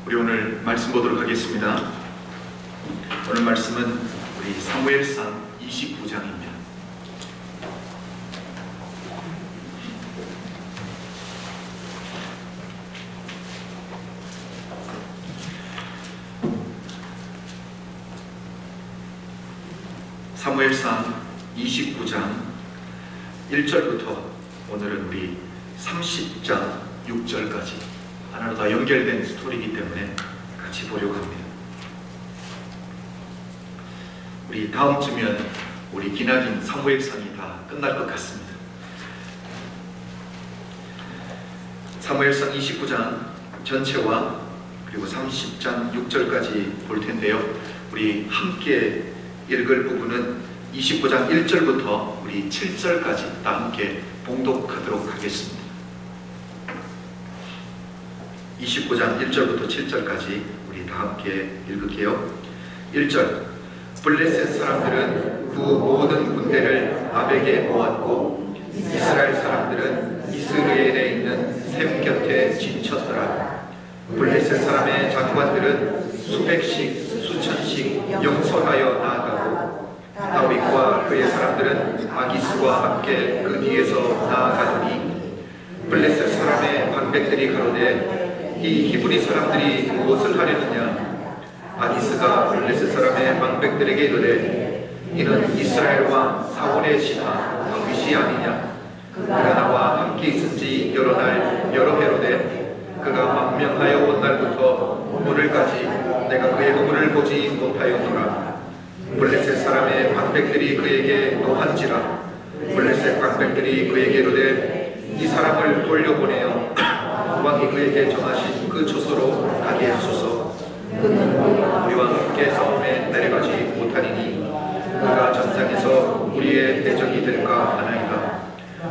우리 오늘 말씀 보도록 하겠습니다. 오늘 말씀은 우리 사무엘상 29장입니다. 사무엘상 29장 1절부터 오늘은 우리 30장 6절까지 하나로 다 연결된 스토리이기 때문에 같이 보려고 합니다. 우리 다음 주면 우리 기나긴 사무엘상이 다 끝날 것 같습니다. 사무엘상 29장 전체와 그리고 30장 6절까지 볼 텐데요. 우리 함께 읽을 부분은 29장 1절부터 우리 7절까지 다 함께 봉독하도록 하겠습니다. 29장 1절부터 7절까지 우리 다 함께 읽을게요. 1절. 블레셋 사람들은 그 모든 군대를 아벡에 모았고 이스라엘 사람들은 이스라엘에 있는 셈 곁에 지쳤더라. 블레셋 사람의 장관들은 수백씩 수천씩 영선하여 나아가고 다윗과 그의 사람들은 아기스와 함께 그 뒤에서 나아가더니 블레셋 사람의 방백들이 가로되 이 히브리 사람들이 무엇을 하려느냐? 아기스가 블레셋 사람의 방백들에게 이르되 이는 이스라엘 왕 사울의 신하 다윗이 아니냐? 그가 나와 함께 있은지 여러 날 여러 해로되 그가 망명하여 온 날부터 오늘까지 내가 그의 허물을 보지 못하였노라. 블레셋 사람의 방백들이 그에게 노한지라. 블레셋 방백들이 그에게 이르되 이 사람을 돌려보내어 왕이 그에게 정하신 그 초소로 가게 하소서. 그는 우리와 함께 싸움에 내려가지 못하리니 그가 전장에서 우리의 대적이 될까 하나이다.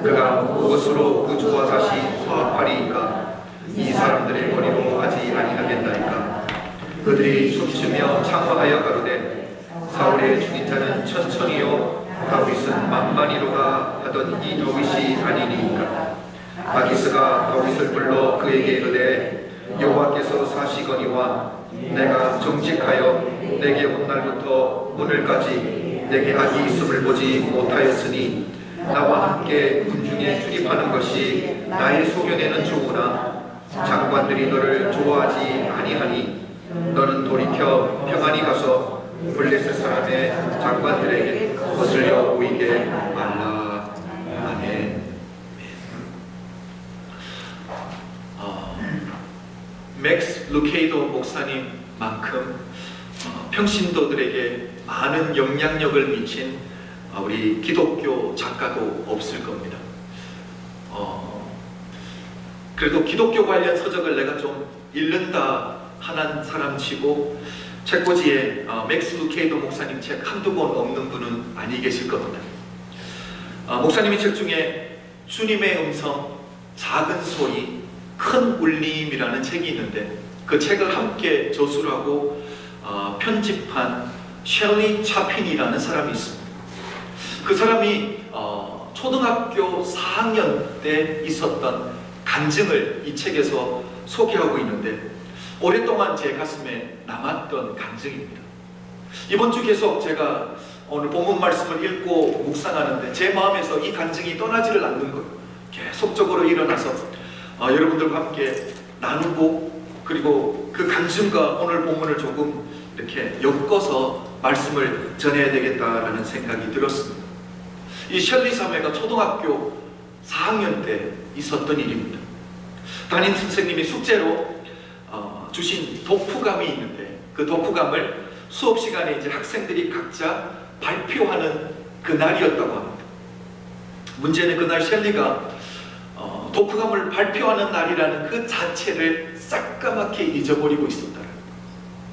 그가 무엇으로 그 주와 다시 화합하리이까? 이 사람들의 머리로 하지 아니하겠나이까? 그들이 춤추며 창화하여 가로되 사울의 죽인 자는 천천히요 다윗은 만만히로다 하던 이 다윗이 아니니까. 아기스가 다윗을 불러 그에게 이르되 여호와께서 사시거니와 내가 정직하여 내게 온 날부터 오늘까지 내게 악이 있음을 보지 못하였으니 나와 함께 군중에 출입하는 것이 나의 소견에는 좋으나 장관들이 너를 좋아하지 아니하니 너는 돌이켜 평안히 가서 블레셋 사람의 장관들에게 거슬려 보이게 말라. 아멘. 맥스 루케이도 목사님만큼 평신도들에게 많은 영향력을 미친 우리 기독교 작가도 없을 겁니다. 그래도 기독교 관련 서적을 내가 좀 읽는다 하는 사람 치고 책꽂이에 맥스 루케이도 목사님 책 한두 권 없는 분은 아니 계실 겁니다. 목사님의 책 중에 주님의 음성, 작은 소리, 큰 울림이라는 책이 있는데 그 책을 함께 저술하고 편집한 셸리 차핀이라는 사람이 있습니다. 그 사람이 초등학교 4학년 때 있었던 간증을 이 책에서 소개하고 있는데 오랫동안 제 가슴에 남았던 간증입니다. 이번 주 계속 제가 오늘 본문 말씀을 읽고 묵상하는데 제 마음에서 이 간증이 떠나지를 않는 거예요. 계속적으로 일어나서 여러분들과 함께 나누고 그리고 그 간증과 오늘 본문을 조금 이렇게 엮어서 말씀을 전해야 되겠다라는 생각이 들었습니다. 이 셸리 사매가 초등학교 4학년 때 있었던 일입니다. 담임 선생님이 숙제로 주신 독후감이 있는데 그 독후감을 수업 시간에 이제 학생들이 각자 발표하는 그 날이었다고 합니다. 문제는 그날 셸리가 독후감을 발표하는 날이라는 그 자체를 새까맣게 잊어버리고 있었다.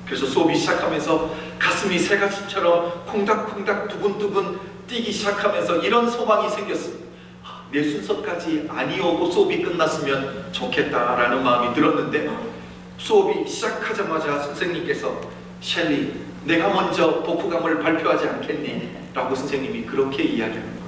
그래서 수업이 시작하면서 가슴이 새가슴처럼 콩닥콩닥 두근두근 뛰기 시작하면서 이런 소망이 생겼습니다. 내 순서까지 아니오고 수업이 끝났으면 좋겠다라는 마음이 들었는데 수업이 시작하자마자 선생님께서 셸리, 내가 먼저 독후감을 발표하지 않겠니? 라고 선생님이 그렇게 이야기하는 거예요.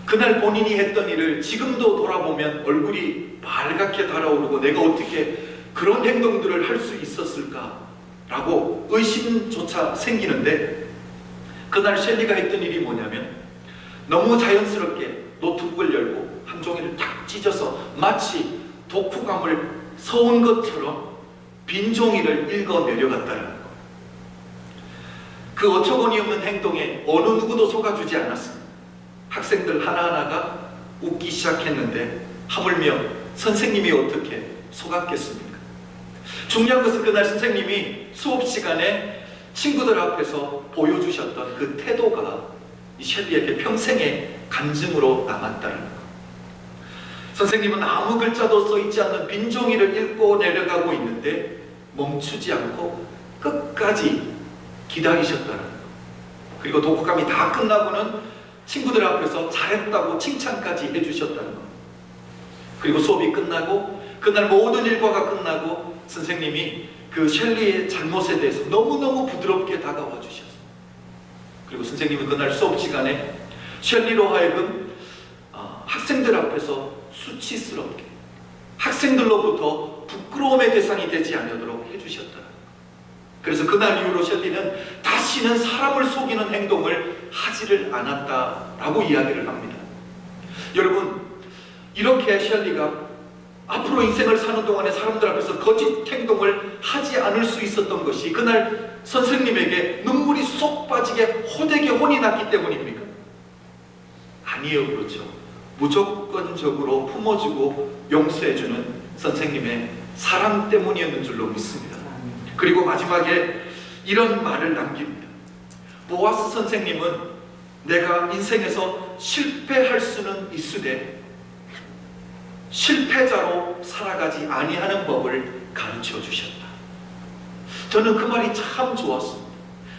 그날 본인이 했던 일을 지금도 돌아보면 얼굴이 빨갛게 달아오르고 내가 어떻게 그런 행동들을 할 수 있었을까라고 의심조차 생기는데, 그날 셸리가 했던 일이 뭐냐면 너무 자연스럽게 노트북을 열고 한 종이를 탁 찢어서 마치 독후감을 서온 것처럼 빈 종이를 읽어 내려갔다는 것. 그 어처구니 없는 행동에 어느 누구도 속아주지 않았습니다. 학생들 하나하나가 웃기 시작했는데 하물며 선생님이 어떻게 속았겠습니까? 중요한 것은 그날 선생님이 수업 시간에 친구들 앞에서 보여주셨던 그 태도가 이 셸리에게 평생의 간증으로 남았다는 것. 선생님은 아무 글자도 써있지 않는 빈 종이를 읽고 내려가고 있는데 멈추지 않고 끝까지 기다리셨다는 것. 그리고 독후감이 다 끝나고는 친구들 앞에서 잘했다고 칭찬까지 해주셨다는 것. 그리고 수업이 끝나고 그날 모든 일과가 끝나고 선생님이 그 셸리의 잘못에 대해서 너무너무 부드럽게 다가와 주셨어요. 그리고 선생님은 그날 수업 시간에 셸리로 하여금 학생들 앞에서 수치스럽게, 학생들로부터 부끄러움의 대상이 되지 않도록 해주셨다. 그래서 그날 이후로 셸리는 다시는 사람을 속이는 행동을 하지를 않았다라고 이야기를 합니다. 여러분, 이렇게 셸리가 앞으로 인생을 사는 동안에 사람들 앞에서 거짓 행동을 하지 않을 수 있었던 것이 그날 선생님에게 눈물이 쏙 빠지게 호되게 혼이 났기 때문입니까? 아니에요. 그렇죠. 무조건적으로 품어주고 용서해주는 선생님의 사랑 때문이었는 줄로 믿습니다. 그리고 마지막에 이런 말을 남깁니다. 보아스 선생님은 내가 인생에서 실패할 수는 있으되 실패자로 살아가지 아니하는 법을 가르쳐 주셨다. 저는 그 말이 참 좋았습니다.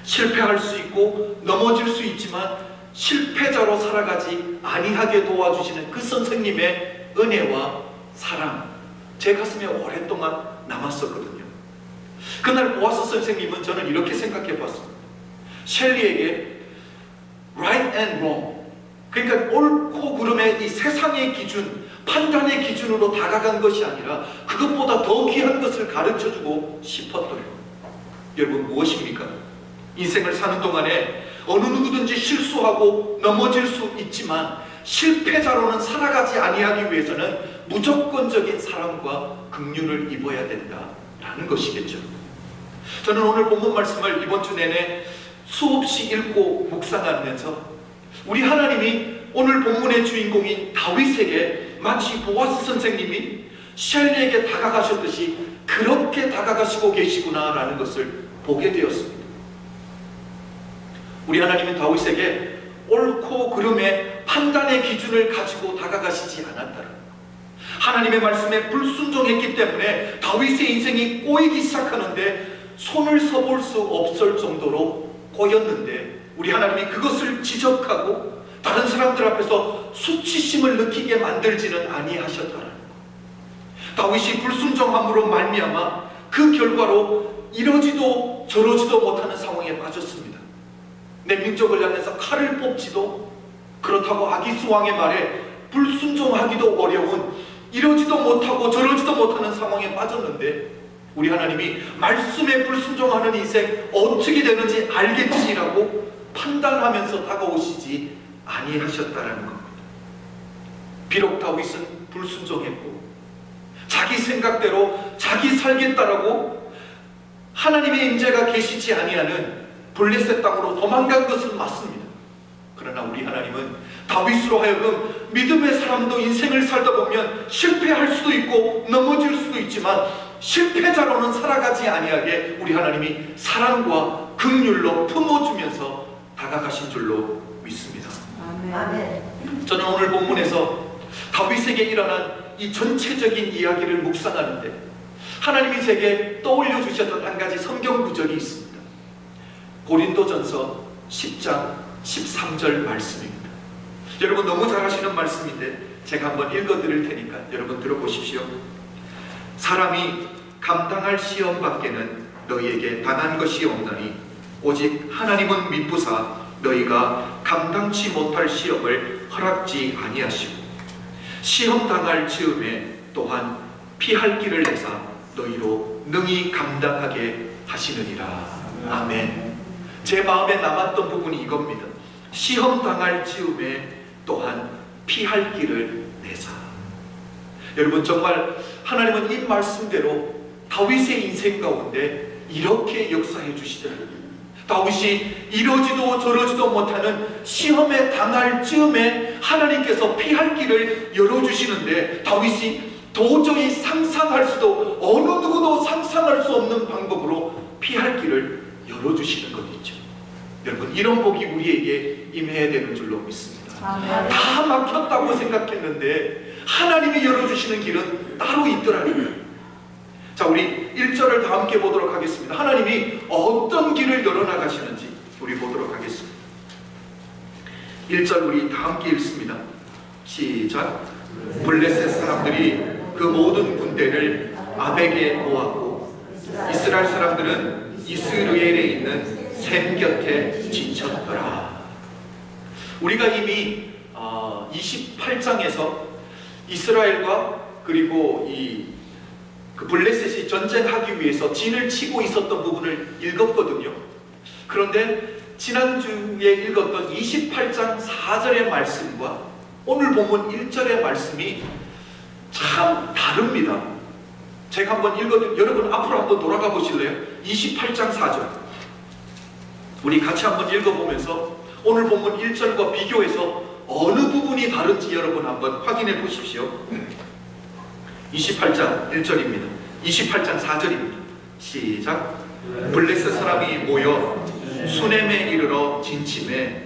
실패할 수 있고 넘어질 수 있지만 실패자로 살아가지 아니하게 도와주시는 그 선생님의 은혜와 사랑, 제 가슴에 오랫동안 남았었거든요. 그날 보아스 선생님은 저는 이렇게 생각해 봤습니다. 셸리에게 right and wrong, 그러니까 옳고 그름의 이 세상의 기준, 판단의 기준으로 다가간 것이 아니라 그것보다 더 귀한 것을 가르쳐주고 싶었더래요. 여러분, 무엇입니까? 인생을 사는 동안에 어느 누구든지 실수하고 넘어질 수 있지만 실패자로는 살아가지 아니하기 위해서는 무조건적인 사랑과 긍휼을 입어야 된다라는 것이겠죠. 저는 오늘 본문 말씀을 이번 주 내내 수없이 읽고 묵상하면서 우리 하나님이 오늘 본문의 주인공인 다윗에게 마치 보아스 선생님이 셸리에게 다가가셨듯이 그렇게 다가가시고 계시구나라는 것을 보게 되었습니다. 우리 하나님은 다윗에게 옳고 그름의 판단의 기준을 가지고 다가가시지 않았다는, 하나님의 말씀에 불순종했기 때문에 다윗의 인생이 꼬이기 시작하는데 손을 서볼 수 없을 정도로 꼬였는데 우리 하나님이 그것을 지적하고 다른 사람들 앞에서 수치심을 느끼게 만들지는 아니하셨다는, 다윗이 불순종함으로 말미암아 그 결과로 이러지도 저러지도 못하는 상황에 빠졌습니다. 내 민족을 향해서 칼을 뽑지도, 그렇다고 아기스 왕의 말에 불순종하기도 어려운, 이러지도 못하고 저러지도 못하는 상황에 빠졌는데 우리 하나님이 말씀에 불순종하는 인생 어떻게 되는지 알겠지라고 판단하면서 다가오시지 아니하셨다라는 겁니다. 비록 다윗은 불순종했고 자기 생각대로 자기 살겠다라고 하나님의 임재가 계시지 아니하는 블레셋 땅으로 도망간 것은 맞습니다. 그러나 우리 하나님은 다윗으로 하여금 믿음의 사람도 인생을 살다 보면 실패할 수도 있고 넘어질 수도 있지만 실패자로는 살아가지 아니하게 우리 하나님이 사랑과 긍휼로 품어주면서 다가가신 줄로 믿습니다. 아멘. 저는 오늘 본문에서 다윗에게 일어난 이 전체적인 이야기를 묵상하는데 하나님이 제게 떠올려 주셨던 한 가지 성경 구절이 있습니다. 고린도전서 10장 13절 말씀입니다. 여러분 너무 잘 아시는 말씀인데 제가 한번 읽어드릴 테니까 여러분 들어보십시오. 사람이 감당할 시험 밖에는 너희에게 당한 것이 없나니 오직 하나님은 미쁘사 너희가 감당치 못할 시험을 허락지 아니하시고 시험 당할 즈음에 또한 피할 길을 내사 너희로 능히 감당하게 하시느니라. 아멘. 제 마음에 남았던 부분이 이겁니다. 시험 당할 즈음에 또한 피할 길을 내사. 여러분, 정말 하나님은 이 말씀대로 다윗의 인생 가운데 이렇게 역사해 주시더라고요. 다윗이 이러지도 저러지도 못하는 시험에 당할 즈음에 하나님께서 피할 길을 열어주시는데, 다윗이 도저히 상상할 수도, 어느 누구도 상상할 수 없는 방법으로 피할 길을 열어주시는 것 있죠. 여러분, 이런 복이 우리에게 임해야 되는 줄로 믿습니다. 다 막혔다고 생각했는데 하나님이 열어주시는 길은 따로 있더라고요. 자, 우리 1절을 다 함께 보도록 하겠습니다. 하나님이 어떤 길을 열어나가시는지 우리 보도록 하겠습니다. 1절 우리 다 함께 읽습니다. 시작. 블레셋 사람들이 그 모든 군대를 아벡에 모았고 이스라엘 사람들은 이스르엘에 있는 샘 곁에 지쳤더라. 우리가 이미 28장에서 이스라엘과 그리고 그 블레셋이 전쟁하기 위해서 진을 치고 있었던 부분을 읽었거든요. 그런데 지난주에 읽었던 28장 4절의 말씀과 오늘 본문 1절의 말씀이 참 다릅니다. 제가 한번 읽어드릴게요. 여러분 앞으로 한번 돌아가 보실래요? 28장 4절 우리 같이 한번 읽어보면서 오늘 본문 1절과 비교해서 어느 부분이 다른지 여러분 한번 확인해 보십시오. 28장 1절입니다. 28장 4절입니다. 시작. 블레셋 사람이 모여 수넴에 이르러 진침해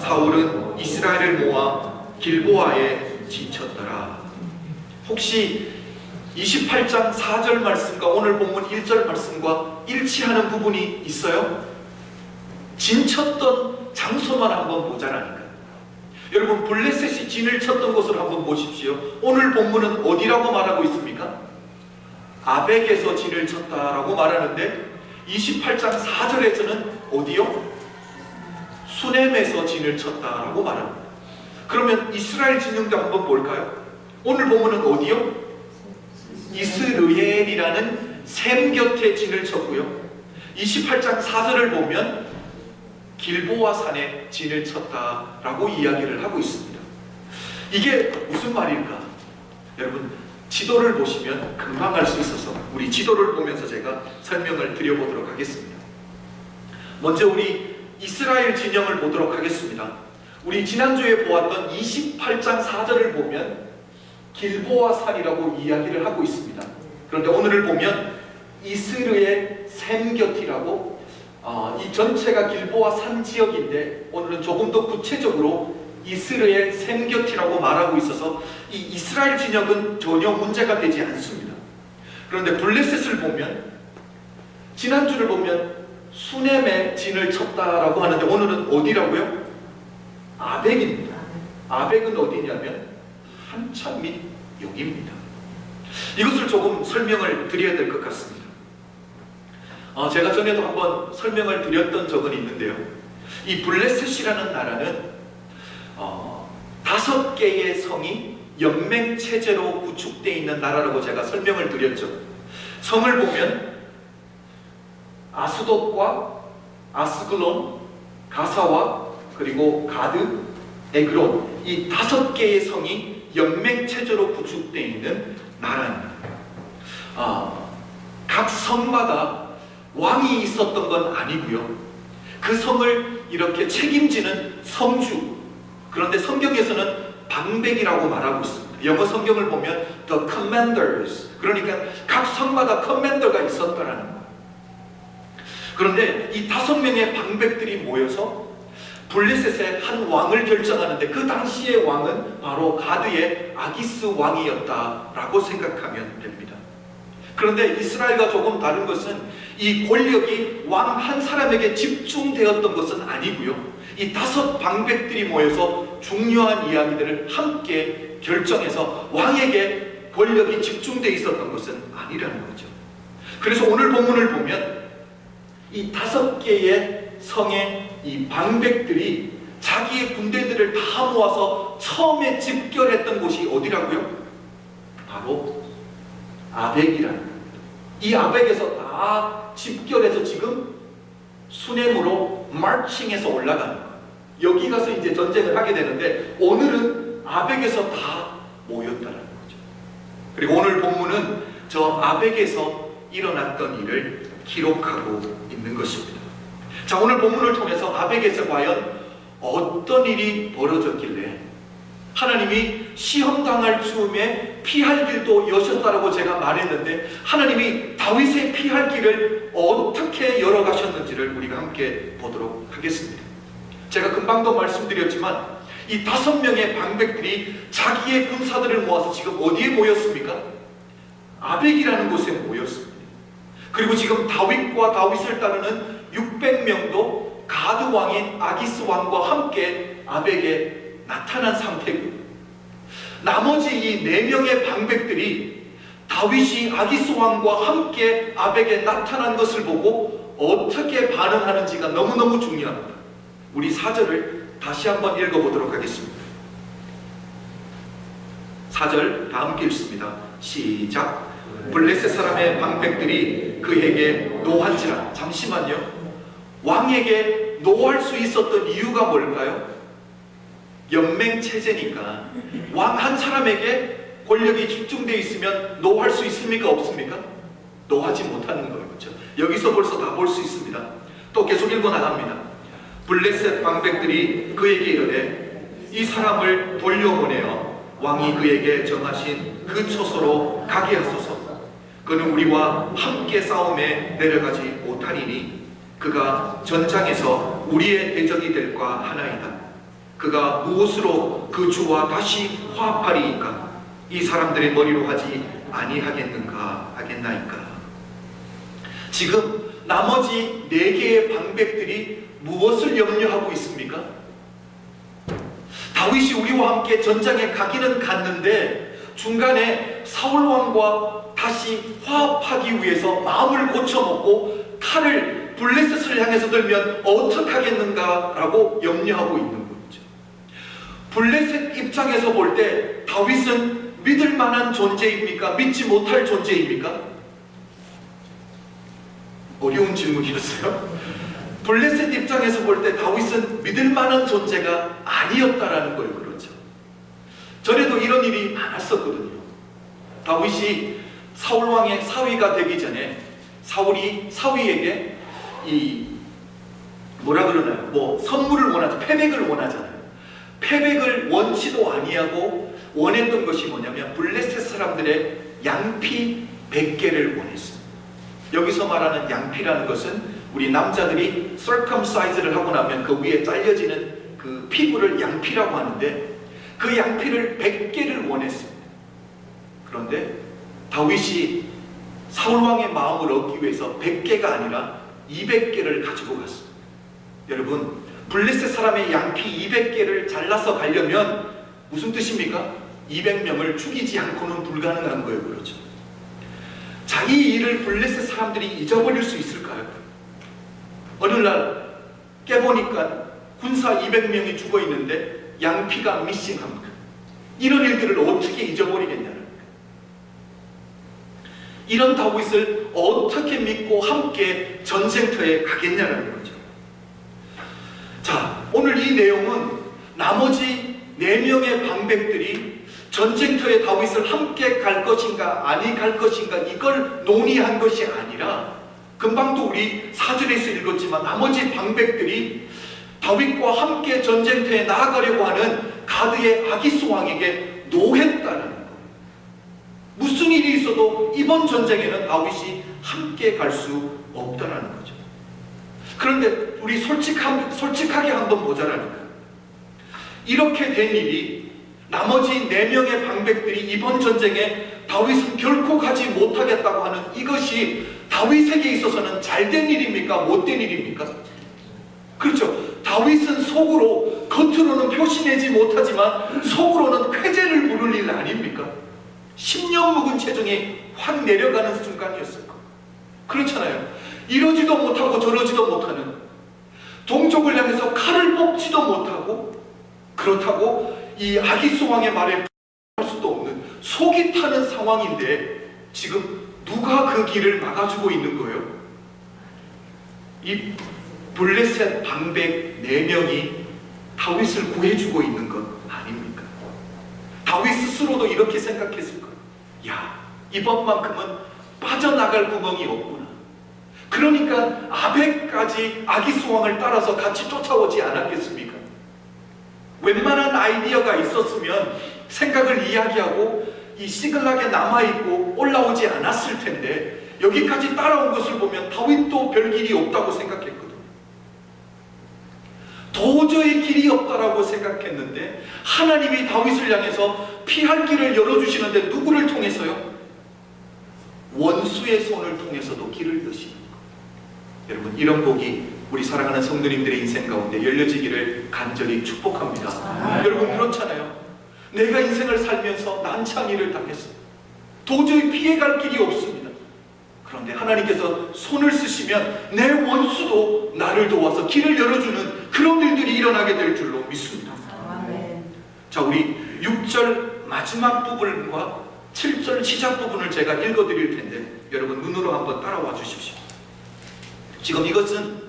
사울은 이스라엘을 모아 길보아에 지쳤더라. 혹시 28장 4절 말씀과 오늘 본문 1절 말씀과 일치하는 부분이 있어요? 진쳤던 장소만 한번 보자라니까. 여러분, 블레셋이 진을 쳤던 곳을 한번 보십시오. 오늘 본문은 어디라고 말하고 있습니까? 아벡에서 진을 쳤다라고 말하는데 28장 4절에서는 어디요? 수넴에서 진을 쳤다라고 말합니다. 그러면 이스라엘 진영도 한번 볼까요? 오늘 본문은 어디요? 이스르엘이라는 샘 곁에 진을 쳤고요. 28장 4절을 보면 길보아 산에 진을 쳤다라고 이야기를 하고 있습니다. 이게 무슨 말일까? 여러분, 지도를 보시면 금방 알 수 있어서 우리 지도를 보면서 제가 설명을 드려보도록 하겠습니다. 먼저 우리 이스라엘 진영을 보도록 하겠습니다. 우리 지난주에 보았던 28장 4절을 보면 길보아 산이라고 이야기를 하고 있습니다. 그런데 오늘을 보면 이스르엘 샘 곁이라고 이 전체가 길보아 산 지역인데 오늘은 조금 더 구체적으로 이스라엘 샘 곁이라고 말하고 있어서 이 이스라엘 진영은 전혀 문제가 되지 않습니다. 그런데 블레셋을 보면 지난주를 보면 수넴에 진을 쳤다라고 하는데 오늘은 어디라고요? 아벡입니다. 아벡은 어디냐면 한참 및 여기입니다. 이것을 조금 설명을 드려야 될 것 같습니다. 제가 전에도 한번 설명을 드렸던 적은 있는데요. 이 블레셋이라는 나라는 5개의 성이 연맹체제로 구축되어 있는 나라라고 제가 설명을 드렸죠. 성을 보면 아스돗과 아스글론, 가사와 그리고 가드, 에그론, 이 5개의 성이 연맹체제로 구축되어 있는 나라입니다. 각 성마다 왕이 있었던 건 아니고요. 그 성을 이렇게 책임지는 성주, 그런데 성경에서는 방백이라고 말하고 있습니다. 영어 성경을 보면 The Commanders, 그러니까 각 성마다 커맨더가 있었다라는 거예요. 그런데 이 5명의 방백들이 모여서 블레셋의 한 왕을 결정하는데 그 당시의 왕은 바로 가드의 아기스 왕이었다라고 생각하면 됩니다. 그런데 이스라엘과 조금 다른 것은 이 권력이 왕 한 사람에게 집중되었던 것은 아니고요. 이 5 방백들이 모여서 중요한 이야기들을 함께 결정해서 왕에게 권력이 집중되어 있었던 것은 아니라는 거죠. 그래서 오늘 본문을 보면 이 5개의 성의 이 방백들이 자기의 군대들을 다 모아서 처음에 집결했던 곳이 어디라고요? 바로 아벡이라는 겁니다. 이 아벡에서 다 집결해서 지금 수넴으로 마칭해서 올라가는 거예요. 여기 가서 이제 전쟁을 하게 되는데 오늘은 아벡에서 다 모였다는 거죠. 그리고 오늘 본문은 저 아벡에서 일어났던 일을 기록하고 있는 것입니다. 자, 오늘 본문을 통해서 아벡에서 과연 어떤 일이 벌어졌길래 하나님이 시험당할 즈음에 피할 길도 여셨다라고 제가 말했는데 하나님이 다윗의 피할 길을 어떻게 열어가셨는지를 우리가 함께 보도록 하겠습니다. 제가 금방도 말씀드렸지만 이 5명의 방백들이 자기의 군사들을 모아서 지금 어디에 모였습니까? 아벡이라는 곳에 모였습니다. 그리고 지금 다윗과 다윗을 따르는 600명도 가드 왕인 아기스 왕과 함께 아벡에 나타난 상태입니다. 나머지 이 4명의 방백들이 다윗이 아기스 왕과 함께 아벡에 나타난 것을 보고 어떻게 반응하는지가 너무너무 중요합니다. 우리 4절을 다시 한번 읽어보도록 하겠습니다. 4절 다 함께 읽습니다. 시작. 블레셋 사람의 방백들이 그에게 노한지라. 잠시만요. 왕에게 노할 수 있었던 이유가 뭘까요? 연맹체제니까 왕 한 사람에게 권력이 집중되어 있으면 노할 수 있습니까? 없습니까? 노하지 못하는 거예요. 그렇죠? 여기서 벌써 다 볼 수 있습니다. 또 계속 읽어 나갑니다. 블레셋 방백들이 그에게 이르되 이 사람을 돌려보내어 왕이 그에게 정하신 그 처소로 가게 하소서. 그는 우리와 함께 싸움에 내려가지 못하리니 그가 전장에서 우리의 대적이 될까 하나이다. 그가 무엇으로 그 주와 다시 화합하리이까? 이 사람들의 머리로 하지 아니하겠는가 하겠나이까? 지금 나머지 4개의 방백들이 무엇을 염려하고 있습니까? 다윗이 우리와 함께 전장에 가기는 갔는데 중간에 사울왕과 다시 화합하기 위해서 마음을 고쳐먹고 칼을 블레셋을 향해서 들면 어떡하겠는가라고 염려하고 있는 거죠. 블레셋 입장에서 볼 때 다윗은 믿을 만한 존재입니까? 믿지 못할 존재입니까? 어려운 질문이었어요. 블레셋 입장에서 볼 때 다윗은 믿을 만한 존재가 아니었다라는 거예요. 그렇죠? 전에도 이런 일이 많았었거든요. 다윗이 사울왕의 사위가 되기 전에 사울이 사위에게 선물을 원하죠. 패백을 원하잖아요. 패백을 원치도 아니하고 원했던 것이 뭐냐면 블레셋 사람들의 양피 100개를 원했습니다. 여기서 말하는 양피라는 것은 우리 남자들이 circumcise를 하고 나면 그 위에 잘려지는 그 피부를 양피라고 하는데 그 양피를 100개를 원했습니다. 그런데 다윗이 사울왕의 마음을 얻기 위해서 100개가 아니라 200개를 가지고 갔습니다. 여러분, 블레셋 사람의 양피 200개를 잘라서 가려면 무슨 뜻입니까? 200명을 죽이지 않고는 불가능한 거예요. 그렇죠? 자, 이 일을 블레셋 사람들이 잊어버릴 수 있을까요? 어느 날 깨보니까 군사 200명이 죽어 있는데 양피가 미싱합니다. 이런 일들을 어떻게 잊어버리겠냐는 거예요. 이런 다윗을 어떻게 믿고 함께 전쟁터에 가겠냐는 거죠. 자, 오늘 이 내용은 나머지 4명의 방백들이 전쟁터에 다윗을 함께 갈 것인가 아니 갈 것인가 이걸 논의한 것이 아니라 금방도 우리 4절에서 읽었지만 나머지 방백들이 다윗과 함께 전쟁터에 나아가려고 하는 가드의 아기스 왕에게 노했다는 거예요. 무슨 일이 있어도 이번 전쟁에는 다윗이 함께 갈 수 없다는 거죠. 그런데 우리 솔직하게 한번 보자라니까. 이렇게 된 일이 나머지 4명의 방백들이 이번 전쟁에 다윗은 결코 가지 못하겠다고 하는 이것이 다윗에게 있어서는 잘된 일입니까? 못된 일입니까? 그렇죠. 다윗은 속으로, 겉으로는 표시내지 못하지만 속으로는 쾌재를 부를 일 아닙니까? 10년 묵은 체중이 확 내려가는 순간이었어요. 그렇잖아요. 이러지도 못하고 저러지도 못하는, 동족을 향해서 칼을 뽑지도 못하고, 그렇다고 이 아기스 왕의 말에 할 수도 없는 속이 타는 상황인데 지금 누가 그 길을 막아주고 있는 거예요? 이 블레셋 방백 4명이 다윗을 구해주고 있는 것 아닙니까? 다윗 스스로도 이렇게 생각했을 거예요. 야, 이번만큼은 빠져나갈 구멍이 없구나. 그러니까 아벡까지 아기수왕을 따라서 같이 쫓아오지 않았겠습니까? 웬만한 아이디어가 있었으면 생각을 이야기하고 이 시글락에 남아있고 올라오지 않았을 텐데 여기까지 따라온 것을 보면 다윗도 별 길이 없다고 생각했거든요. 도저히 길이 없다라고 생각했는데 하나님이 다윗을 향해서 피할 길을 열어주시는데 누구를 통해서요? 원수의 손을 통해서도 길을 여시는 것. 여러분, 이런 복이 우리 사랑하는 성도님들의 인생 가운데 열려지기를 간절히 축복합니다. 여러분, 그렇잖아요. 내가 인생을 살면서 난창이를 당했어요. 도저히 피해갈 길이 없습니다. 그런데 하나님께서 손을 쓰시면 내 원수도 나를 도와서 길을 열어주는 그런 일들이 일어나게 될 줄로 믿습니다. 자, 우리 6절 마지막 부분과 7절 시작 부분을 제가 읽어드릴 텐데 여러분 눈으로 한번 따라와 주십시오. 지금 이것은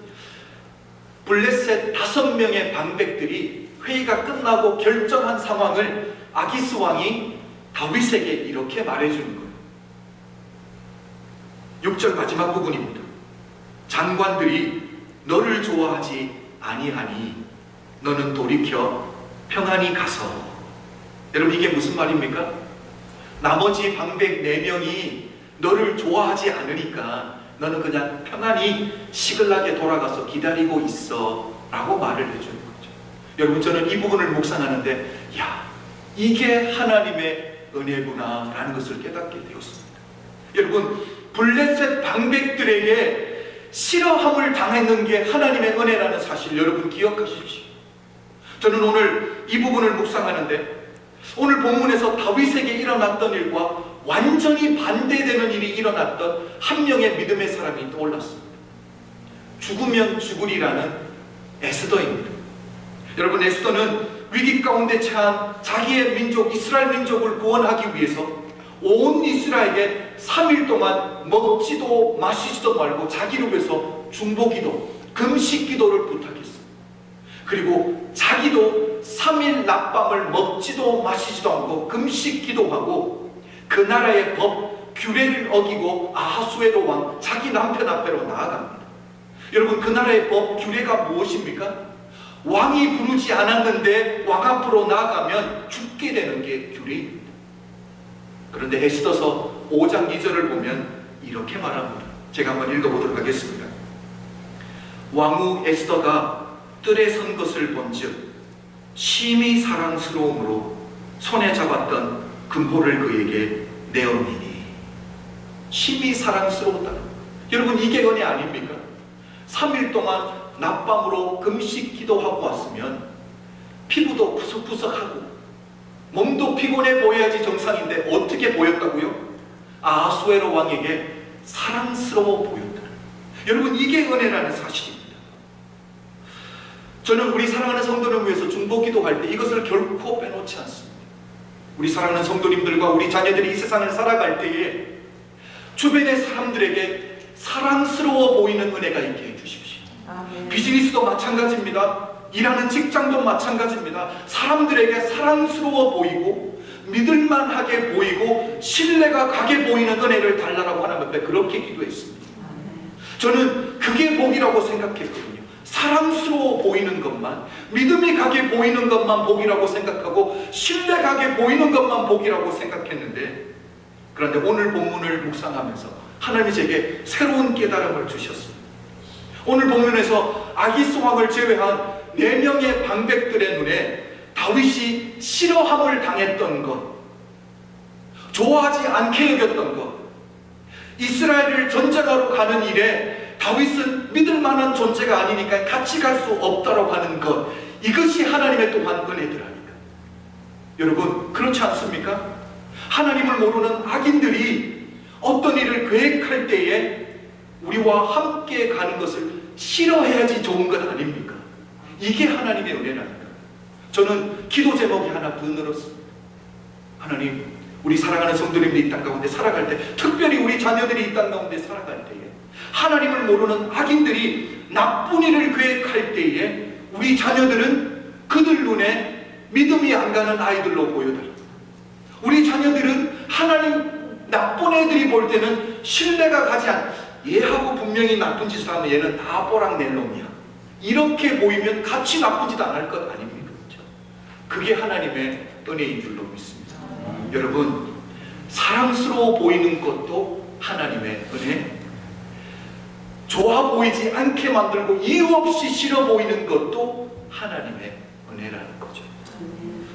블레셋 5명의 방백들이 회의가 끝나고 결정한 상황을 아기스 왕이 다윗에게 이렇게 말해주는 거예요. 6절 마지막 부분입니다. 장관들이 너를 좋아하지 아니하니 너는 돌이켜 평안히 가서. 여러분, 이게 무슨 말입니까? 나머지 방백 4명이 너를 좋아하지 않으니까 너는 그냥 편안히 시글락에 돌아가서 기다리고 있어 라고 말을 해주는 거죠. 여러분, 저는 이 부분을 묵상하는데 야, 이게 하나님의 은혜구나 라는 것을 깨닫게 되었습니다. 여러분, 블레셋 방백들에게 싫어함을 당했는 게 하나님의 은혜라는 사실 여러분 기억하십시오. 저는 오늘 이 부분을 묵상하는데 오늘 본문에서 다윗에게 일어났던 일과 완전히 반대되는 일이 일어났던 한 명의 믿음의 사람이 떠올랐습니다. 죽으면 죽으리라는 에스더입니다. 여러분, 에스더는 위기 가운데 처한 자기의 민족 이스라엘 민족을 구원하기 위해서 온 이스라엘에게 3일 동안 먹지도 마시지도 말고 자기를 위해서 중보기도 금식기도를 부탁했습니다. 그리고 자기도 3일 낮밤을 먹지도 마시지도 않고 금식기도하고 그 나라의 법 규례를 어기고 아하수에로 왕 자기 남편 앞으로 나아갑니다. 여러분, 그 나라의 법 규례가 무엇입니까? 왕이 부르지 않았는데 왕 앞으로 나아가면 죽게 되는 게 규례입니다. 그런데 에스더서 5장 2절을 보면 이렇게 말합니다. 제가 한번 읽어보도록 하겠습니다. 왕후 에스더가 뜰에 선 것을 본즉 심히 사랑스러움으로 손에 잡았던 금포를 그에게 내어니니. 심히 사랑스러웠다. 여러분, 이게 은혜 아닙니까? 3일 동안 낮밤으로 금식 기도하고 왔으면 피부도 푸석푸석하고 몸도 피곤해 보여야지 정상인데 어떻게 보였다고요? 아하수에로 왕에게 사랑스러워 보였다. 여러분, 이게 은혜라는 사실입니다. 저는 우리 사랑하는 성도를 위해서 중보기도할 때 이것을 결코 빼놓지 않습니다. 우리 사랑하는 성도님들과 우리 자녀들이 이 세상을 살아갈 때에 주변의 사람들에게 사랑스러워 보이는 은혜가 있게 해주십시오. 비즈니스도 마찬가지입니다. 일하는 직장도 마찬가지입니다. 사람들에게 사랑스러워 보이고 믿을만하게 보이고 신뢰가 가게 보이는 은혜를 달라고 하나님 앞에 그렇게 기도했습니다. 저는 그게 복이라고 생각했거든요. 사랑스러워 보이는 것만, 믿음이 가게 보이는 것만 복이라고 생각하고 신뢰 가게 보이는 것만 복이라고 생각했는데, 그런데 오늘 본문을 묵상하면서 하나님이 제게 새로운 깨달음을 주셨습니다. 오늘 본문에서 아기스 왕을 제외한 4명의 방백들의 눈에 다윗이 싫어함을 당했던 것, 좋아하지 않게 여겼던 것, 이스라엘을 전쟁하러 가는 일에 다윗은 믿을 만한 존재가 아니니까 같이 갈 수 없다고 하는 것, 이것이 하나님의 또한 은혜들 아닙니까? 여러분, 그렇지 않습니까? 하나님을 모르는 악인들이 어떤 일을 계획할 때에 우리와 함께 가는 것을 싫어해야지 좋은 것 아닙니까? 이게 하나님의 은혜라니까. 저는 기도 제목이 하나 더 늘었습니다. 하나님, 우리 사랑하는 성도님들이 이 땅 가운데 살아갈 때, 특별히 우리 자녀들이 이 땅 가운데 살아갈 때에, 하나님을 모르는 악인들이 나쁜 일을 계획할 때에 우리 자녀들은 그들 눈에 믿음이 안 가는 아이들로 보여요. 우리 자녀들은 하나님, 나쁜 애들이 볼 때는 신뢰가 가지 않아. 얘하고 분명히 나쁜 짓을 하면 얘는 다 뽀락낼 놈이야, 이렇게 보이면 같이 나쁜 짓 안 할 것 아닙니까? 그렇죠? 그게 하나님의 은혜인 줄로 믿습니다. 여러분, 사랑스러워 보이는 것도 하나님의 은혜, 좋아 보이지 않게 만들고 이유 없이 싫어 보이는 것도 하나님의 은혜라는 거죠.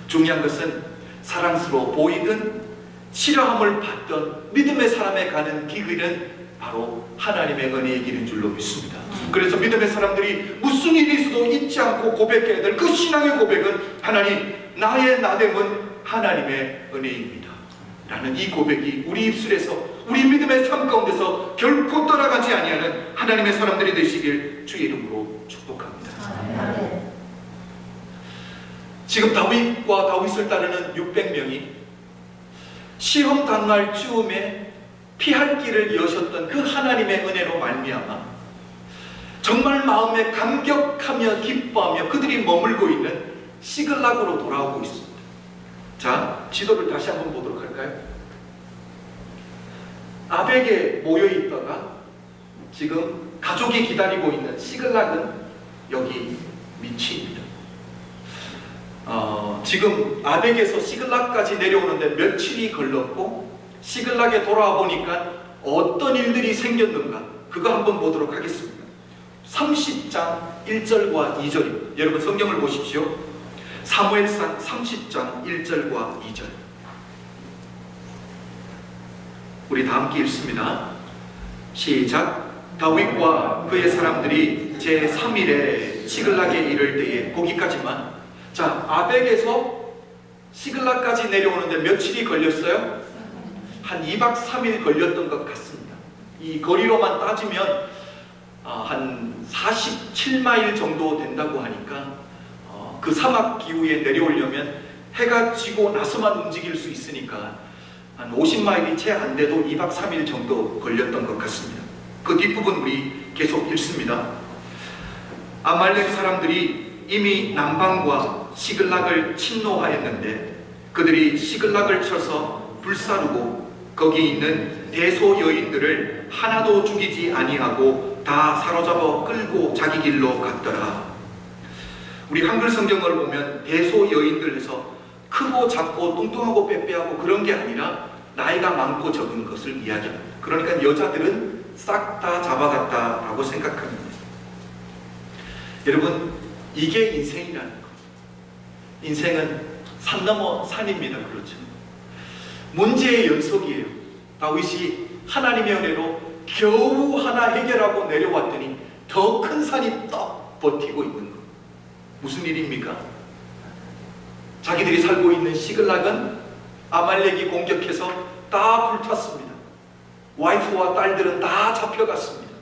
중요한 것은 사랑스러워 보이든 싫어함을 받던 믿음의 사람에 가는 길은 바로 하나님의 은혜의 길인 줄로 믿습니다. 그래서 믿음의 사람들이 무슨 일이 있어도 잊지 않고 고백해야 될 그 신앙의 고백은, 하나님, 나의 나됨은 하나님의 은혜입니다 라는 이 고백이 우리 입술에서, 우리 믿음의 삶 가운데서 결코 떠나가지 아니하는 하나님의 사람들이 되시길 주의 이름으로 축복합니다. 지금 다윗과 다윗을 따르는 600명이 시험 당할 즈음에 피할 길을 여셨던 그 하나님의 은혜로 말미암아 정말 마음에 감격하며 기뻐하며 그들이 머물고 있는 시글락으로 돌아오고 있습니다. 자, 지도를 다시 한번 보도록 할까요? 아벡에 모여 있다가 지금 가족이 기다리고 있는 시글락은 여기 밑입니다. 지금 아벡에서 시글락까지 내려오는데 며칠이 걸렸고, 시글락에 돌아와 보니까 어떤 일들이 생겼는가, 그거 한번 보도록 하겠습니다. 30장 1절과 2절입니다. 여러분 성경을 보십시오. 사무엘상 30장 1절과 2절. 우리 다 함께 읽습니다. 시작. 다윗과 그의 사람들이 제3일에 시글락에 이를 때에, 거기까지만. 자, 아벡에서 시글락까지 내려오는데 며칠이 걸렸어요? 한 2박 3일 걸렸던 것 같습니다. 이 거리로만 따지면 한 47마일 정도 된다고 하니까 그 사막 기후에 내려오려면 해가 지고 나서만 움직일 수 있으니까 한 50마일이 채 안 돼도 2박 3일 정도 걸렸던 것 같습니다. 그 뒷부분 우리 계속 읽습니다. 아말렉 사람들이 이미 남방과 시글락을 침노하였는데 그들이 시글락을 쳐서 불사르고 거기 있는 대소 여인들을 하나도 죽이지 아니하고 다 사로잡아 끌고 자기 길로 갔더라. 우리 한글 성경을 보면 대소 여인들 해서 크고 작고 뚱뚱하고 빼빼하고 그런 게 아니라 나이가 많고 적은 것을 이야기합니다. 그러니까 여자들은 싹 다 잡아갔다라고 생각합니다. 여러분, 이게 인생이라는 거. 인생은 산 넘어 산입니다. 그렇죠? 문제의 연속이에요. 다윗이 하나님의 은혜로 겨우 하나 해결하고 내려왔더니 더 큰 산이 떡 버티고 있는 거. 무슨 일입니까? 자기들이 살고 있는 시글락은 아말렉이 공격해서 다 불탔습니다. 와이프와 딸들은 다 잡혀갔습니다.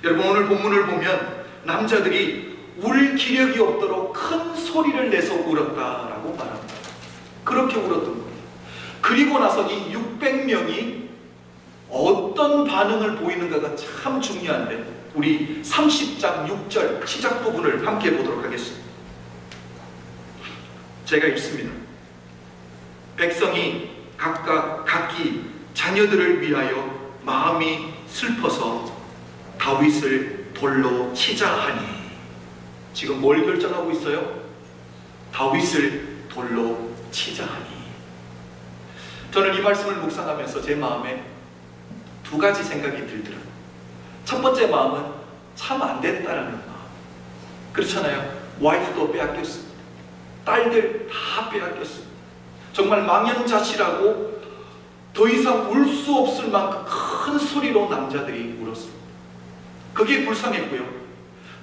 여러분, 오늘 본문을 보면 남자들이 울 기력이 없도록 큰 소리를 내서 울었다라고 말합니다. 그렇게 울었던 거예요. 그리고 나서 이 600명이 어떤 반응을 보이는가가 참 중요한데, 우리 30장 6절 시작 부분을 함께 보도록 하겠습니다. 제가 읽습니다. 백성이 각각 각기 자녀들을 위하여 마음이 슬퍼서 다윗을 돌로 치자 하니. 지금 뭘 결정하고 있어요? 다윗을 돌로 치자 하니. 저는 이 말씀을 묵상하면서 제 마음에 두 가지 생각이 들더라고요. 첫 번째 마음은 참 안 됐다라는 마음. 그렇잖아요. 와이프도 빼앗겼습니다. 딸들 다 빼앗겼습니다. 정말 망연자실하고 더 이상 울 수 없을 만큼 큰 소리로 남자들이 울었습니다. 그게 불쌍했고요.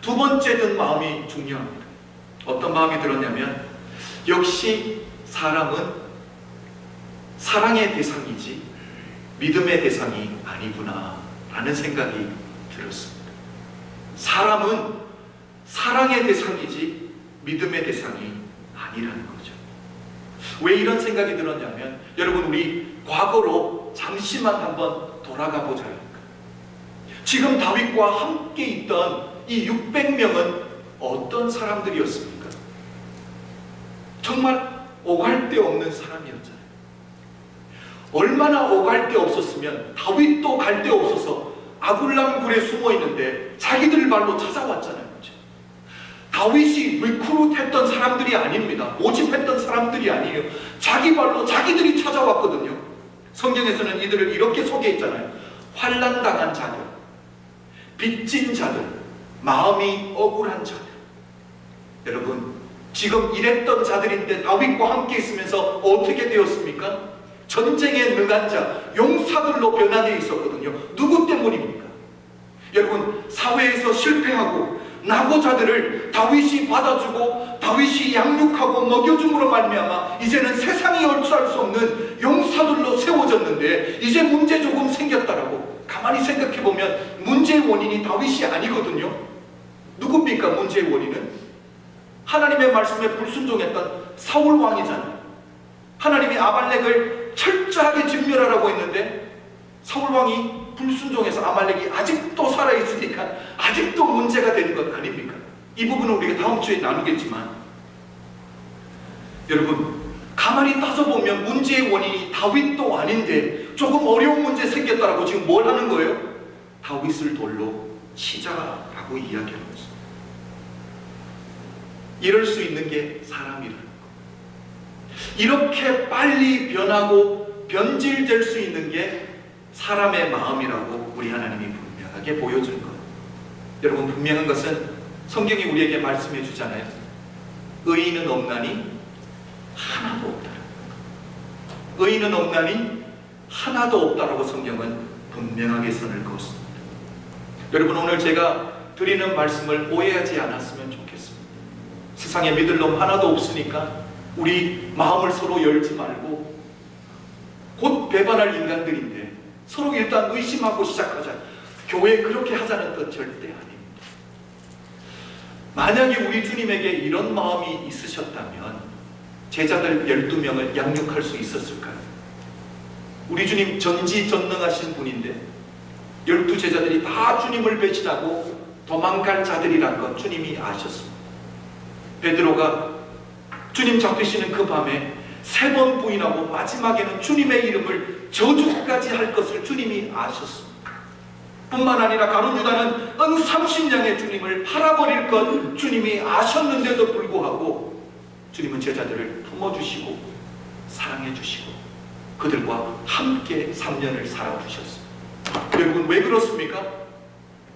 두 번째 든 마음이 중요합니다. 어떤 마음이 들었냐면, 역시 사람은 사랑의 대상이지 믿음의 대상이 아니구나 라는 생각이 들었습니다. 사람은 사랑의 대상이지 믿음의 대상이 아니라는 거죠. 왜 이런 생각이 들었냐면, 여러분, 우리 과거로 잠시만 한번 돌아가 보자. 지금 다윗과 함께 있던 이 600명은 어떤 사람들이었습니까? 정말 오갈 데 없는 사람이었잖아요. 얼마나 오갈 데 없었으면 다윗도 갈 데 없어서 아둘람 굴에 숨어 있는데 자기들 발로 찾아왔잖아요. 다윗이 리크루트했던 사람들이 아닙니다. 모집했던 사람들이 아니에요. 자기 발로 자기들이 찾아왔거든요. 성경에서는 이들을 이렇게 소개했잖아요. 환난당한 자들, 빚진 자들, 마음이 억울한 자들. 여러분, 지금 이랬던 자들인데 다윗과 함께 있으면서 어떻게 되었습니까? 전쟁에 능한 자, 용사들로 변화되어 있었거든요. 누구 때문입니까? 여러분, 사회에서 실패하고 낙오자들을 다윗이 받아주고 다윗이 양육하고 먹여줌으로 말미암아 이제는 세상이 어찌할 수 없는 용사들로 세워졌는데 이제 문제 조금 생겼다라고. 가만히 생각해보면 문제의 원인이 다윗이 아니거든요. 누굽니까? 문제의 원인은 하나님의 말씀에 불순종했던 사울 왕이잖아요. 하나님이 아말렉을 철저하게 진멸하라고 했는데 사울 왕이 불순종해서 아말렉이 아직도 살아있으니까 아직도 문제가 되는 것 아닙니까? 이 부분은 우리가 다음 주에 나누겠지만, 여러분, 가만히 따져보면 문제의 원인이 다윗도 아닌데 조금 어려운 문제 생겼다라고 지금 뭘 하는 거예요? 다윗을 돌로 치자라고 이야기하는 거죠. 이럴 수 있는 게 사람이라는 거. 이렇게 빨리 변하고 변질될 수 있는 게 사람의 마음이라고 우리 하나님이 분명하게 보여준 것. 여러분, 분명한 것은 성경이 우리에게 말씀해 주잖아요. 의인은 없나니 하나도 없다. 의인은 없나니 하나도 없다라고 성경은 분명하게 선을 그었습니다. 여러분, 오늘 제가 드리는 말씀을 오해하지 않았으면 좋겠습니다. 세상에 믿을 놈 하나도 없으니까 우리 마음을 서로 열지 말고, 곧 배반할 인간들인데 서로 일단 의심하고 시작하자. 교회 그렇게 하자는 뜻 절대 아닙니다. 만약에 우리 주님에게 이런 마음이 있으셨다면 제자들 12명을 양육할 수 있었을까요? 우리 주님 전지전능하신 분인데 12제자들이 다 주님을 배신하고 도망갈 자들이란 건 주님이 아셨습니다. 베드로가 주님 잡히시는 그 밤에 3번 부인하고 마지막에는 주님의 이름을 저주까지 할 것을 주님이 아셨습니다. 뿐만 아니라 가룟 유다는 은 30냥의 주님을 팔아버릴 것 주님이 아셨는데도 불구하고 주님은 제자들을 품어주시고 사랑해주시고 그들과 함께 3년을 살아주셨습니다. 여러분, 왜 그렇습니까?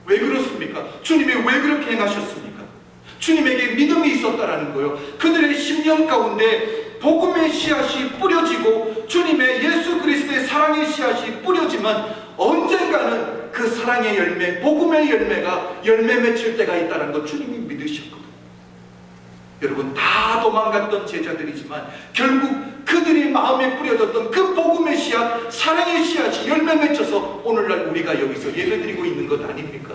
왜 그렇습니까? 주님이 왜 그렇게 행하셨습니까? 주님에게 믿음이 있었다라는 거예요. 그들의 심령 가운데 복음의 씨앗이 뿌려지고 주님의 예수 그리스도의 사랑의 씨앗이 뿌려지면 언젠가는 그 사랑의 열매, 복음의 열매가 열매 맺힐 때가 있다는 것 주님이 믿으셨거든요. 여러분, 다 도망갔던 제자들이지만 결국 그들이 마음에 뿌려졌던 그 복음의 씨앗, 사랑의 씨앗이 열매 맺혀서 오늘날 우리가 여기서 예배드리고 있는 것 아닙니까?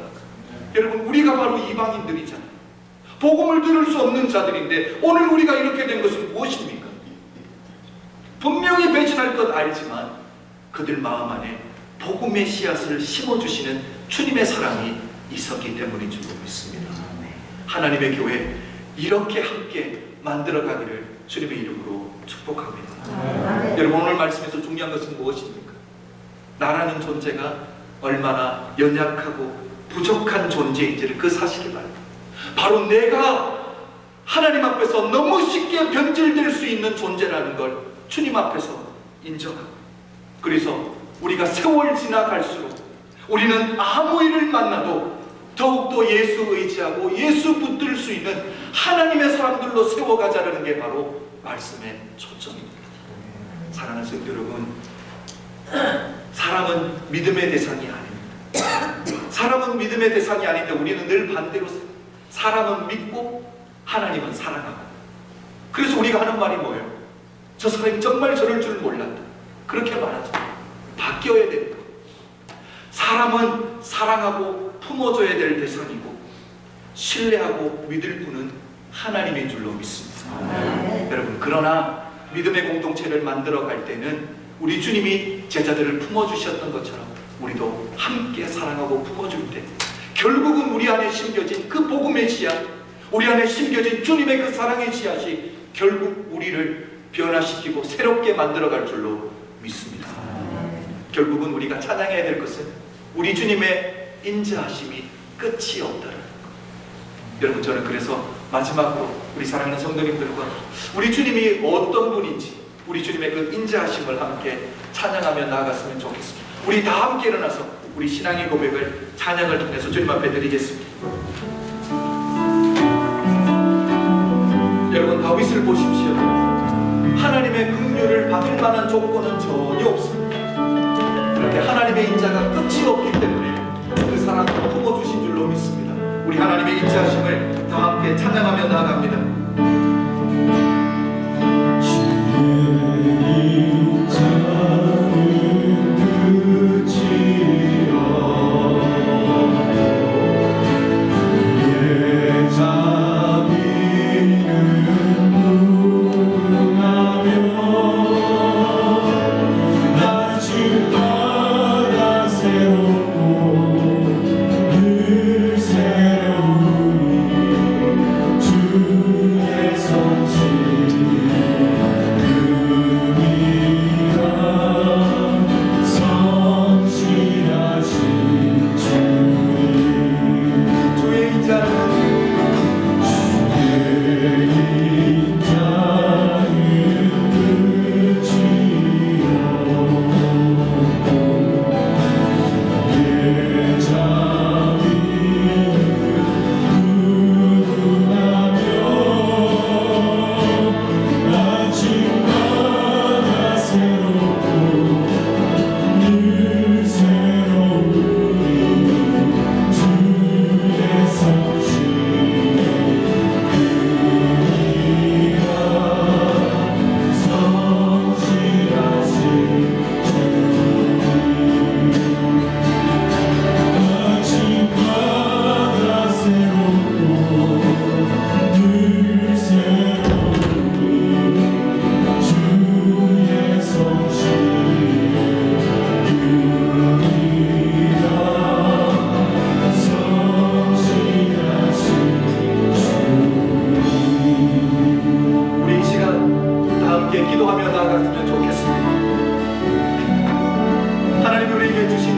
여러분, 우리가 바로 이방인들이잖아요. 복음을 들을 수 없는 자들인데 오늘 우리가 이렇게 된 것은 무엇입니까? 분명히 배신할 것 알지만 그들 마음 안에 복음의 씨앗을 심어주시는 주님의 사랑이 있었기 때문인 줄 믿습니다. 하나님의 교회 이렇게 함께 만들어가기를 주님의 이름으로 축복합니다. 여러분, 오늘 말씀에서 중요한 것은 무엇입니까? 나라는 존재가 얼마나 연약하고 부족한 존재인지를 그 사실을 알고, 바로 내가 하나님 앞에서 너무 쉽게 변질될 수 있는 존재라는 걸 주님 앞에서 인정하고, 그래서 우리가 세월 지나갈수록 우리는 아무 일을 만나도 더욱더 예수 의지하고 예수 붙들 수 있는 하나님의 사람들로 세워가자는 게 바로 말씀의 초점입니다. 사랑하는 성도 여러분, 사람은 믿음의 대상이 아닙니다. 사람은 믿음의 대상이 아닌데 우리는 늘 반대로 사람은 믿고 하나님은 사랑하고, 그래서 우리가 하는 말이 뭐예요? 저 사람이 정말 저럴 줄 몰랐다, 그렇게 말하죠. 바뀌어야 됩니다. 사람은 사랑하고 품어줘야 될 대상이고 신뢰하고 믿을 분은 하나님인 줄로 믿습니다. 여러분, 그러나 믿음의 공동체를 만들어 갈 때는 우리 주님이 제자들을 품어주셨던 것처럼 우리도 함께 사랑하고 품어줄 때 결국은 우리 안에 심겨진 그 복음의 씨앗, 우리 안에 심겨진 주님의 그 사랑의 씨앗이 결국 우리를 변화시키고 새롭게 만들어갈 줄로 믿습니다. 결국은 우리가 찬양해야 될 것은 우리 주님의 인자하심이 끝이 없다는 것. 여러분, 저는 그래서 마지막으로 우리 사랑하는 성도님들과 우리 주님이 어떤 분인지 우리 주님의 그 인자하심을 함께 찬양하며 나아갔으면 좋겠습니다. 우리 다 함께 일어나서 우리 신앙의 고백을 찬양을 통해서 주님 앞에 드리겠습니다. 여러분, 다윗을 보십시오. 하나님의 긍휼을 받을 만한 조건은 전혀 없습니다. 그런데 하나님의 인자가 끝이 없기 때문에 그 사랑을 품어주신 줄로 믿습니다. 우리 하나님의 인자하심을 다 함께 찬양하며 나아갑니다.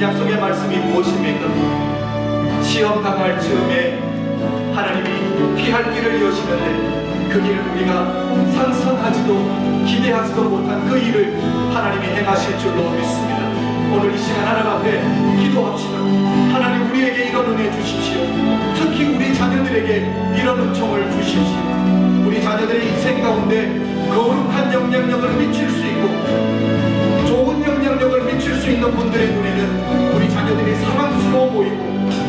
약속의 말씀이 무엇입니까? 시험 당할 즈음에 하나님이 피할 길을 여시는데 그 길은 우리가 상상하지도 기대하지도 못한 그 일을 하나님이 행하실 줄로 믿습니다. 오늘 이 시간 하나님 앞에 기도합시다. 하나님, 우리에게 이런 은혜 주십시오. 특히 우리 자녀들에게 이런 은총을 주십시오. 우리 자녀들의 인생 가운데 거룩한 영향력을 미칠 수 있고 좋은 영향력을 미칠 수 있는 분들의 눈에는 우리 자녀들이 사랑스러워 보이고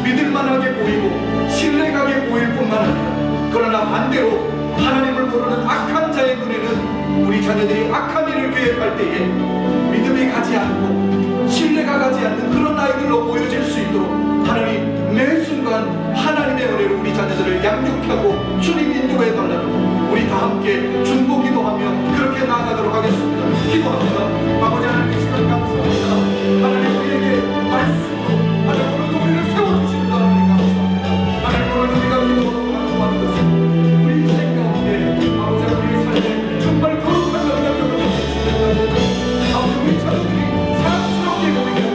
믿을만하게 보이고 신뢰가게 보일 뿐만 아니라, 그러나 반대로 하나님을 모르는 악한 자의 눈에는 우리 자녀들이 악한 일을 계획할 때에 믿음이 가지 않고 신뢰가 가지 않는 그런 아이들로 보여질 수 있도록 하나님, 매 순간 하나님의 은혜로 우리 자녀들을 양육하고 주님 인도해 달라고 우리 다 함께 중보 기도하며 그렇게 나아가도록 하겠습니다. 기도합니다. 아버지 하나님, 이 시간 감사합니다. 하나님, 우리에게 말씀으로 하나님 오늘도 우리를 세워주신다. 하나님 감사합니다. 하나님, 오늘도 우리가 기도로 강구하는 것은 우리 인생 가운데 아버지 우리의 삶에 정말 거룩한 영향력을 미치는 아버지, 우리 자녀들이 사랑스럽게 보이게 하여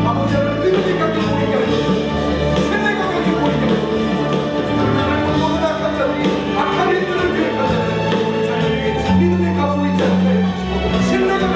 아버지 하나님, 믿음이 갖게 보이게 하여 신뢰가 갖게 보이게 하여 하나님, 모든 악한 자들이 악한 일들을 계획하자는 우리 자녀들에게 믿음이 가고 있지 않게 해주시고 신뢰가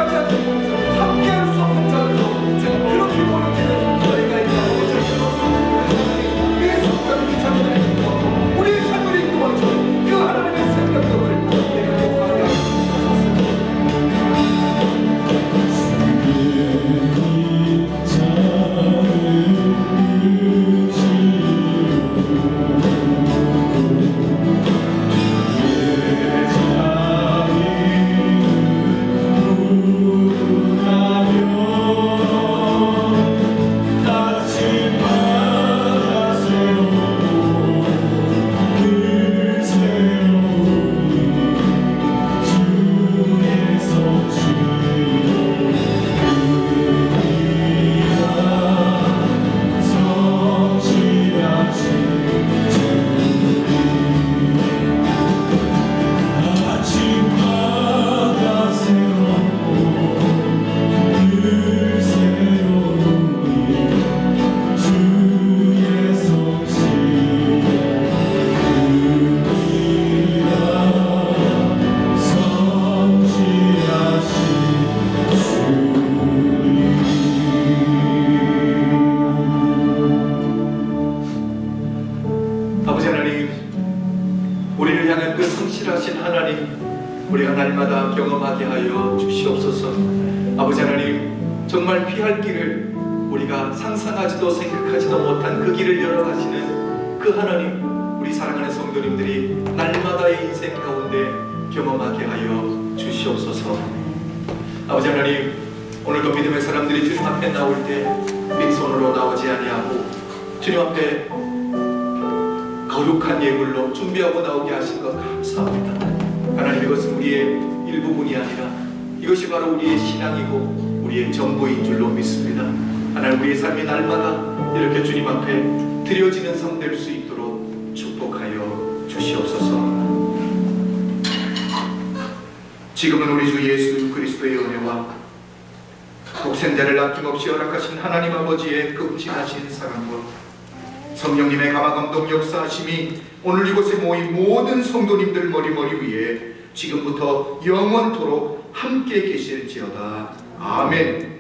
날마다 경험하게 하여 주시옵소서. 아버지 하나님, 정말 피할 길을 우리가 상상하지도 생각하지도 못한 그 길을 열어가시는 그 하나님, 우리 사랑하는 성도님들이 날마다의 인생 가운데 경험하게 하여 주시옵소서. 아버지 하나님, 오늘도 믿음의 사람들이 주님 앞에 나올 때 빈손으로 나오지 아니하고 주님 앞에 거룩한 예물로 준비하고 나오게 하신 것 감사합니다. 하나님, 이것은 우리의 일부분이 아니라 이것이 바로 우리의 신앙이고 우리의 전부인 줄로 믿습니다. 하나님, 우리의 삶이 날마다 이렇게 주님 앞에 드려지는 삶 될 수 있도록 축복하여 주시옵소서. 지금은 우리 주 예수 그리스도의 은혜와 독생자를 아낌없이 허락하신 하나님 아버지의 극진하신 사랑과 성령님의 감화감동 역사하심이 오늘 이곳에 모인 모든 성도님들 머리머리 위에 지금부터 영원토록 함께 계실지어다. 아멘.